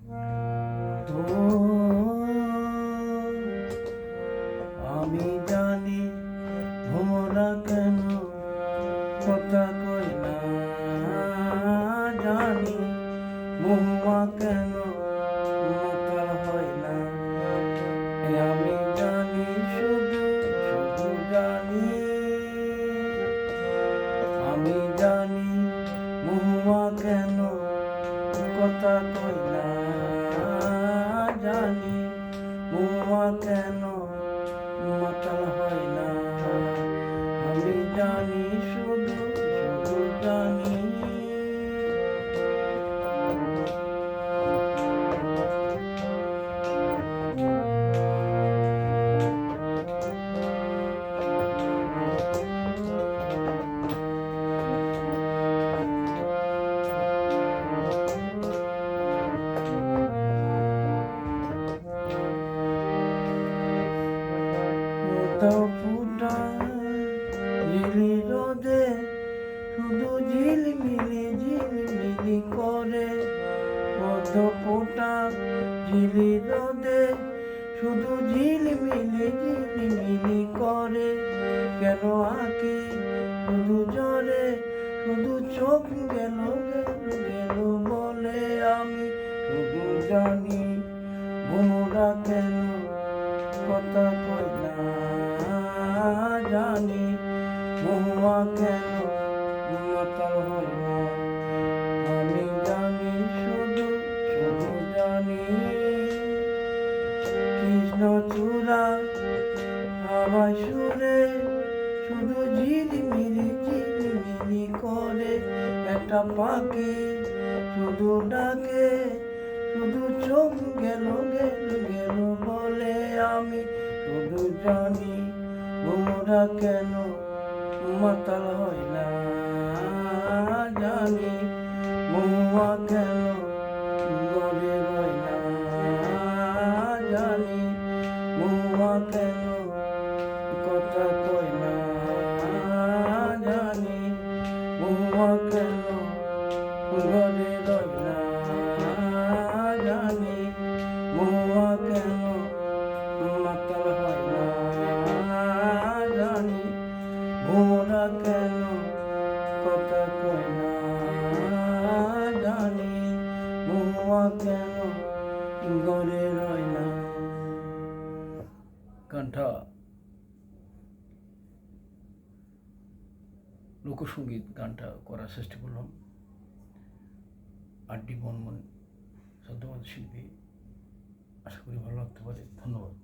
ও আমি জানি ভোমরা কেন কথা কই না, জানি মহুয়া কেন মাতাল হয় না। আমি জানি শুধু শুধু জানি, আমি জানি মহুয়া কেন কথা কই না, জানি মহুয়া কেন মাতাল হয় না। আমি জানি শুধু শুধু জানি। ফুটা ঝিলি রোদে শুধু ঝিলমিলি করে, পদ্ম ফোটা ঝিলি রোদে শুধু ঝিলমিলি করে। কেন আঁকি শুধু জরে, শুধু চোখ গেল গেল গেল বলে। আমি শুধু জানি ভোমরা কেন কথা কই না, জানি মহুয়া কেন মাতাল হয় না। আমি জানি শুধু শুধু জানি। কৃষ্ণচূড়া হাওয়ায় সুরে শুধু ঝিলমিলি করে। একটা পাখি শুধু ডাকে, শুধু চোখ গেল গেল গেল বলে। আমি শুধু জানি ভোমরা কেন মাতাল হয় না, জানি মহুয়া কেন গড়ে রয় না, জানি মহুয়া কেন কথা কয় না, জানি মহুয়া কেন গড়ে রয় না, জানি মহুয়া কেন মাতাল হয় না, জানি ভোমরা কেন কথা কয় না, জানি মহুয়া কেন গড়ে রয় না। গানটা লোকসঙ্গীত গানটা করার চেষ্টা করলাম। আর.ডি. বর্মন শ্রদ্ধেয় শিল্পী, আশা করি ভালো লাগতে পারে। ধন্যবাদ।